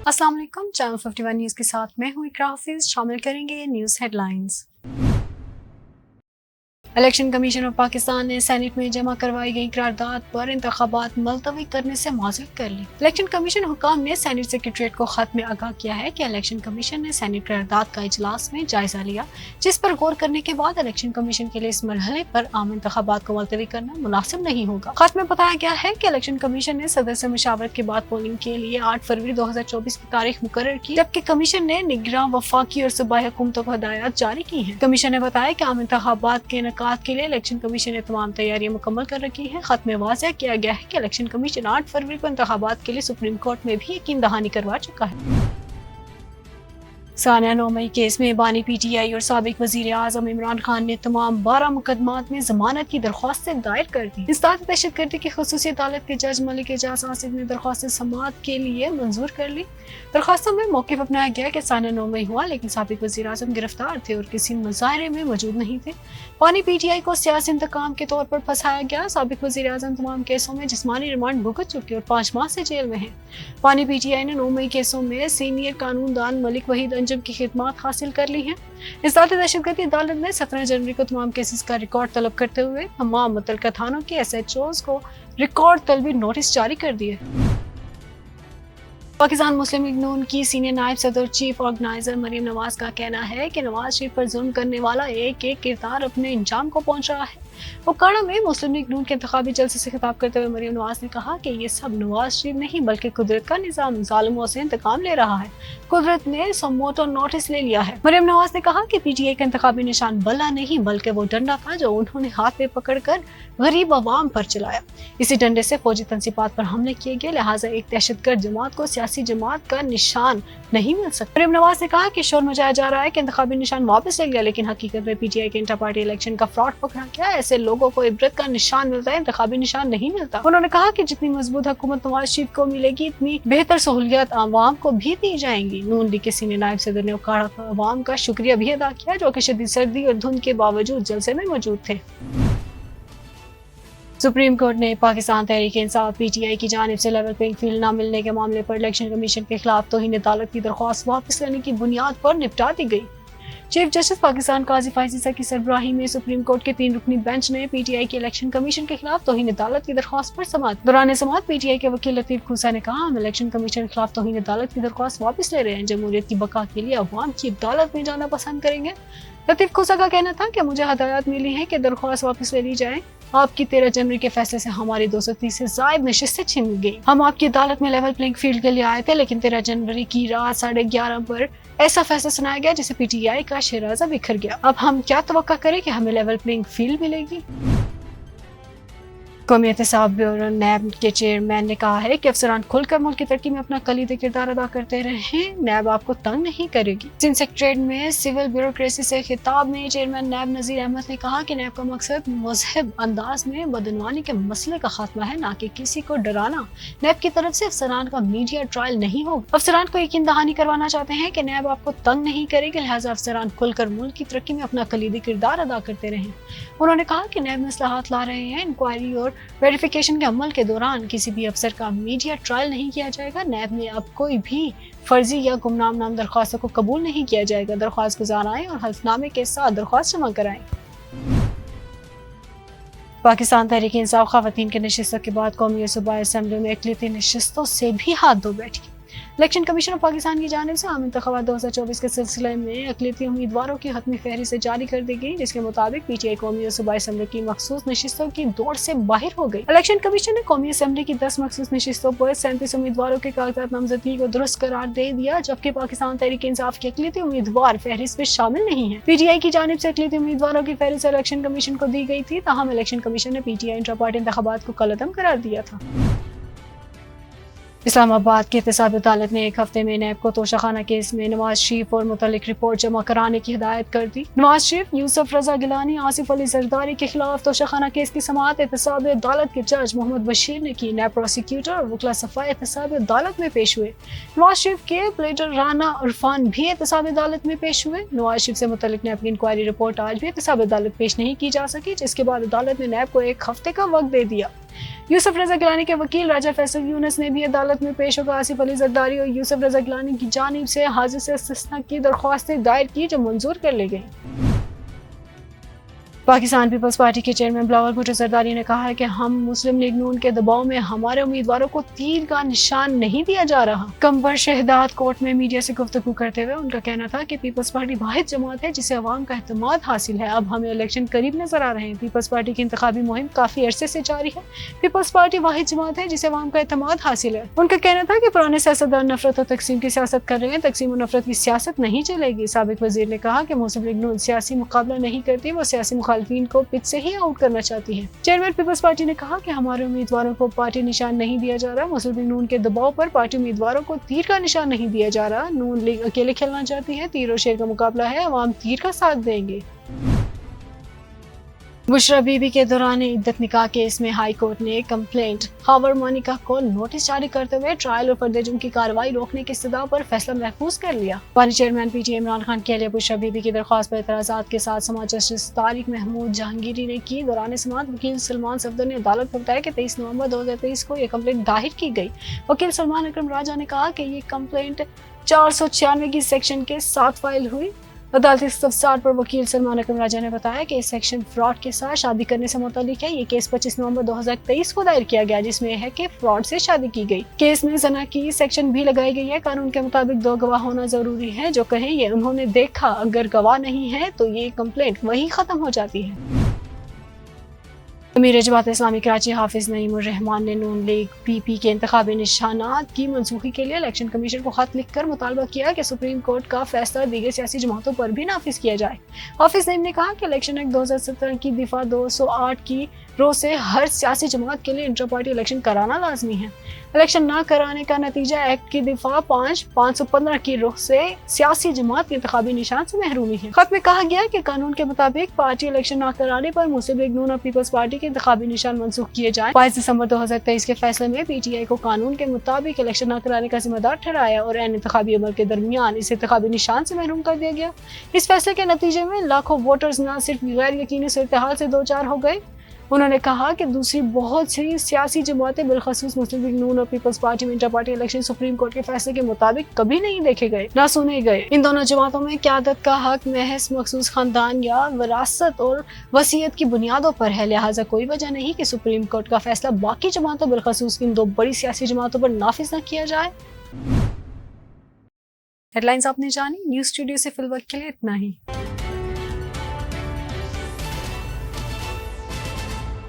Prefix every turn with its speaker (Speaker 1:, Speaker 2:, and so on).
Speaker 1: अस्सलाम वालेकुम। Channel 51 news के साथ मैं हूं इकरा हाफिज। शामिल करेंगे news headlines. Election commission of Pakistan ने सेनेट में जमा करवाई गई करारदाद पर इंतखाबात मुलतवी करने से माजरत कर ली। इलेक्शन कमीशन हुकाम ने सेनेट सेक्रेटरीट को खत में आगाह किया है कि इलेक्शन कमीशन ने सेनेट करारदाद का इजलास में जायजा लिया, जिस पर गौर करने के बाद इलेक्शन कमीशन के लिए इस मरहले पर आम इंतखाबात को मुलतवी करना मुनासिब नहीं होगा। खत में बताया गया है कि इलेक्शन कमीशन ने सदर से मुशावरत के बाद पोलिंग के लिए 8 फरवरी 2024 की तारीख मुकर्रर की, जबकि कमीशन ने निगरान, वफाकी और सूबाई हुकूमतों को हदायत जारी की है। कमीशन ने बताया कि आम इंतखाबात के इनेकाद के लिए इलेक्शन कमीशन ने तमाम तैयारियां मुकम्मल कर रखी हैं। खत में वाज़ेह किया गया है कि इलेक्शन कमीशन 8 फरवरी को इंतखाबात के लिए सुप्रीम कोर्ट में भी यकीन दहानी करवा चुका है। सानिया 9 मई केस में बानी PTI और साबिक वजीर आजम इमरान खान ने तमाम 12 मुकदमात में जमानत की दरख्वास्तें दायर कर दी। इंसदाद दहशतगर्दी की खुसूसी अदालत के जज मलिक एजाज आसिफ ने दरख्वास्त समाअत के लिए मंजूर कर ली। दरख्वास्तों में मौक़िफ़ अपनाया गया कि सानिया 9 मई हुआ, लेकिन साबिक वजीर आजम गिरफ्तार थे और किसी मुजाहरे में मौजूद नहीं थे। बानी PTI को सियासी इंतकाम के तौर पर फंसाया गया। साबिक वजीर आजम तमाम केसों में जिस्मानी रिमांड भुगत चुके और 5 माह से जेल में है। बानी PTI ने 9 मई केसों में सीनियर कानूनदान मलिक वहीद अंजुम की खिदमत हासिल कर ली हैं। इंसदाद दहशतगर्दी अदालत ने 17 जनवरी को तमाम केसेस का रिकॉर्ड तलब करते हुए तमाम मुतल्लिका थानों के SHOs को रिकॉर्ड तलबी नोटिस जारी कर दिए। पाकिस्तान मुस्लिम लीग नून की सीनियर नायब सदर चीफ ऑर्गेनाइजर मरीम नवाज का कहना है कि नवाज शरीफ पर जुल्म करने वाला एक एक किरदार अपने अंजाम को पहुंच रहा है। उकाड़ा में मुस्लिम लीग नून के इंतखाबी जलसे से खिताब करते हुए मरीम नवाज ने कहा कि ये सब नवाज शरीफ नहीं बल्कि कुदरत का निज़ाम जालिमों से इंतकाम ले रहा है। कुदरत ने समोटो नोटिस ले लिया है। मरीम नवाज ने कहा कि PTI का इंतखाबी निशान बल्ला नहीं बल्कि वो डंडा था जो उन्होंने हाथ में पकड़कर गरीब अवाम पर चलाया। इसी डंडे से फौजी तंसीबात पर हमले किए गए, लिहाजा एक दहशतगर्द जमात को सियासी जमात का निशान नहीं मिल सकता। मरीम नवाज ने कहा कि शोर मचाया जा रहा है कि इंतखाबी निशान वापस ले लिया, लेकिन हकीकत में PTI के इंटर पार्टी इलेक्शन का फ्रॉड पकड़ा गया। ऐसे लोगों को इबरत का निशान मिलता है, इंतखाबी निशान नहीं मिलता। उन्होंने कहा कि जितनी मजबूत हुकूमत नवाज शरीफ को मिलेगी, इतनी बेहतर सहूलियत आवाम को भी दी जाएंगी। नून लीग के सीनियर नायब सदर ने उकाड़ा अवाम का शुक्रिया भी अदा किया, जो कि शदीद सर्दी और धुंध के बावजूद जलसे में मौजूद थे। सुप्रीम कोर्ट ने पाकिस्तान तहरीक इंसाफ PTI की जानिब से लेवल प्लेइंग फील्ड न मिलने के मामले पर इलेक्शन कमीशन के खिलाफ तौहीन अदालत की दरख्वास्त वापस लेने की बुनियाद पर निपटा दी गई। चीफ जस्टिस पाकिस्तान काजी फाइज़ की सरबराही में सुप्रीम कोर्ट के 3 रुकनी बेंच ने PTI के इलेक्शन कमीशन के खिलाफ तौहीन अदालत की दरख्वास्त पर समाअत। दौरान समाअत PTI के वकील लतीफ खूसा ने कहा, हम इलेक्शन कमीशन के खिलाफ तौहीन अदालत की दरख्वास्त वापस ले रहे हैं। जमहूरियत की बका के लिए अवाम की अदालत में जाना पसंद करेंगे। लतीफ खूसा का कहना था कि मुझे हदायत मिली है कि दरख्वास्त वापस ले ली जाए। आपकी 13 जनवरी के फैसले से हमारी 230 से ज़ायद नशिस्तें छिन गई। हम आपकी अदालत में लेवल प्लेइंग फील्ड के लिए आए थे, लेकिन 13 जनवरी की रात 11:30 पर ऐसा फैसला सुनाया गया जिसे PTI का शराजा बिखर गया। अब हम क्या तवक्का करें कि हमें लेवल प्लेइंग फील्ड मिलेगी? कौमी एहतसाब ब्यूरो NAB के चेयरमैन ने कहा है कि अफसरान खुलकर मुल्क की तरक्की में अपना कलीदी किरदार अदा करते रहे। NAB आपको तंग नहीं करेगी। सिंध सेक्रेटरीट में सिविल ब्यूरोक्रेसी से खिताब में चेयरमैन NAB नज़ीर अहमद ने कहा कि NAB का मकसद मुज़हिब अंदाज में बदनवानी के मसले का खात्मा है, न कि किसी को डराना। NAB की तरफ से अफसरान का मीडिया ट्रायल नहीं होगा। अफसरान को यकीन दहानी करवाना चाहते हैं कि NAB आपको तंग नहीं करेगी, लिहाजा अफसरान खुलकर मुल्क की तरक्की में अपना कलीदी किरदार अदा करते रहे। उन्होंने कहा कि NAB में इस्लाहात ला रहे हैं। इंक्वायरी और वेरिफिकेशन के अमल के दौरान किसी भी अफसर का मीडिया ट्रायल नहीं किया जाएगा। NAB में अब कोई भी फर्जी या गुमनाम नाम दरख्वास्तों को कबूल नहीं किया जाएगा। दरख्वास्त गुजार आएं और हल्फनामे के साथ दरख्वास्त जमा कराएं। पाकिस्तान तहरीक इंसाफ ख़वातीन के नशिस्तों के बाद कौमी और सूबाई असम्बली में अक़लियती नशिस्तों से भी हाथ धो बैठी। इलेक्शन कमीशन ऑफ पाकिस्तान की जानिब से आम इंतखाबात 2024 के सिलसिले में अक़लियती उम्मीदवारों की हतमी फहरिस्त जारी कर दी गई, जिसके मुताबिक PTI कौमी और सूबाई असम्बली की मखसूस नशिस्तों की दौड़ से बाहर हो गई। इलेक्शन कमीशन ने कौमी असम्बली की 10 मखसूस नशिस्तों पर 37 उम्मीदवारों के कागजात नामजदगी को दुरुस्त करार दे दिया, जबकि पाकिस्तान तहरीक इंसाफ के अक़लियती उम्मीदवार फहरिस्त में शामिल नहीं है। PTI की जानिब से अक़लियती उम्मीदवारों की फहरिस्त इलेक्शन कमीशन को दी गई थी, ताहम इलेक्शन कमीशन ने PTI इंट्रा पार्टी इंतखाबात को कलअदम करार दिया था। इस्लामाबाद की एहतसाबी अदालत ने 1 हफ्ते में NAB को तोशाखाना केस में नवाज शरीफ और मुतल्लिक रिपोर्ट जमा कराने की हिदायत कर दी। नवाज शरीफ, यूसुफ रजा गिलानी, आसिफ अली जरदारी के खिलाफ तोशाखाना केस की समाअत एहतसाबी अदालत के जज मोहम्मद बशीर ने की। NAB प्रोसिक्यूटर और वकला सफाई एहतसाबी अदालत में पेश हुए। नवाज शरीफ के प्लेडर राना इरफान भी एहतसाबी अदालत में पेश हुए। नवाज शरीफ से मुतल्लिक NAB की इंक्वायरी रिपोर्ट आज भी एहतसाबी अदालत पेश नहीं की जा सकी, जिसके बाद अदालत ने NAB को 1 हफ्ते का वक्त दे दिया। یوسف رضا گیلانی کے وکیل راجہ فیصل یونس نے بھی عدالت میں پیش ہو کر آصف علی زرداری اور یوسف رضا گیلانی کی جانب سے حاضر سے استثناء کی درخواستیں دائر کی جو منظور کر لی گئیں۔ پاکستان پیپلز پارٹی کے چیئرمین بلاول بھٹو زرداری نے کہا ہے کہ ہم مسلم لیگ نون کے دباؤ میں ہمارے امیدواروں کو تیر کا نشان نہیں دیا جا رہا۔ کمبر شہداد کورٹ میں میڈیا سے گفتگو کرتے ہوئے ان کا کہنا تھا کہ پیپلز پارٹی واحد جماعت ہے جسے عوام کا اعتماد حاصل ہے۔ اب ہمیں الیکشن قریب نظر آ رہے ہیں۔ پیپلز پارٹی کی انتخابی مہم کافی عرصے سے جاری ہے۔ پیپلز پارٹی واحد جماعت ہے جسے عوام کا اعتماد حاصل ہے۔ ان کا کہنا تھا کہ پرانے سیاستدان نفرت اور تقسیم کی سیاست کر رہے ہیں۔ تقسیم و نفرت کی سیاست نہیں چلے گی۔ سابق وزیر نے کہا کہ مسلم لیگ نون سیاسی مقابلہ نہیں کرتی، وہ سیاسی مخالفین کو پچ سے ہی آؤٹ کرنا چاہتی ہے۔ چیئرمین پیپلز پارٹی نے کہا کہ ہمارے امیدواروں کو پارٹی نشان نہیں دیا جا رہا۔ مسلم لیگ نون کے دباؤ پر پارٹی امیدواروں کو تیر کا نشان نہیں دیا جا رہا۔ نون لیگ اکیلے کھیلنا چاہتی ہے۔ تیر و شیر کا مقابلہ ہے، عوام تیر کا ساتھ دیں گے۔ بشرا بی بی کے دوران عدت نکاح کیس میں ہائی کورٹ نے کمپلینٹ خاور مونیکا کو نوٹس جاری کرتے ہوئے ٹرائل اور فرد جرم کی کارروائی روکنے کی استدعا پر فیصلہ محفوظ کر لیا۔ پانی chairman P T A Imran Khan کے اہلیہ بشرا بی بی کی درخواست پر اعتراضات کے ساتھ سماعت جسٹس طارق محمود جہانگیری نے کی۔ دوران سماعت وکیل سلمان صفدر نے عدالت کو بتایا کہ 23 نومبر 2023 کو یہ کمپلینٹ داخل کی گئی۔ وکیل سلمان اکرم راجہ نے کہا کہ یہ کمپلینٹ 496 کی سیکشن کے ساتھ فائل ہوئی۔ عدالتی استفسار پر وکیل سلمان اکرم راجہ نے بتایا کہ یہ سیکشن فراڈ کے ساتھ شادی کرنے سے متعلق ہے۔ یہ کیس 25 نومبر 2023 کو دائر کیا گیا جس میں ہے کہ فراڈ سے شادی کی گئی۔ کیس میں زنا کی سیکشن بھی لگائی گئی ہے۔ قانون کے مطابق 2 گواہ ہونا ضروری ہے جو کہیں یہ انہوں نے دیکھا۔ اگر گواہ نہیں ہے تو یہ کمپلینٹ وہیں ختم ہو جاتی ہے۔ امیر جماعت اسلامی کراچی حافظ نعیم الرحمان نے نون لیگ پی پی کے انتخابی نشانات کی منسوخی کے لیے الیکشن کمیشن کو خط لکھ کر مطالبہ کیا کہ سپریم کورٹ کا فیصلہ دیگر سیاسی جماعتوں پر بھی نافذ کیا جائے۔ حافظ نعیم نے کہا کہ الیکشن ایکٹ 2017 کی دفعہ 208 کی رو سے ہر سیاسی جماعت کے لیے انٹر پارٹی الیکشن کرانا لازمی ہے۔ الیکشن نہ کرانے کا نتیجہ ایکٹ کی دفعہ 515 کی روح سے سیاسی جماعت کے انتخابی نشان سے محرومی ہے۔ خط میں کہا گیا کہ قانون کے مطابق پارٹی الیکشن نہ کرانے پر مسلم لیگ نون اور پیپلز پارٹی کے انتخابی نشان منسوخ کیے جائیں۔ 22 دسمبر 2023 کے فیصلے میں پی ٹی آئی کو قانون کے مطابق الیکشن نہ کرانے کا ذمہ دار ٹھہرایا اور عین انتخابی عمل کے درمیان اس انتخابی نشان سے محروم کر دیا گیا۔ اس فیصلے کے نتیجے میں لاکھوں ووٹرز نہ صرف غیر یقینی صورتحال سے دوچار ہو گئے، انہوں نے کہا کہ دوسری بہت سی سیاسی جماعتیں بالخصوص مسلم لیگ نون اور پیپلز پارٹی میں inter party election supreme court کے فیصلے کے مطابق کبھی نہیں دیکھے گئے، نہ سنے گئے۔ ان دونوں جماعتوں میں قیادت کا حق محض مخصوص خاندان یا وراثت اور وصیت کی بنیادوں پر ہے، لہٰذا کوئی وجہ نہیں کہ سپریم کورٹ کا فیصلہ باقی جماعتوں بالخصوص ان 2 بڑی سیاسی جماعتوں پر نافذ نہ کیا جائے۔ ہیڈ لائنز آپ نے جانی، نیوز اسٹوڈیو سے فی الوقت کے لیے اتنا ہی۔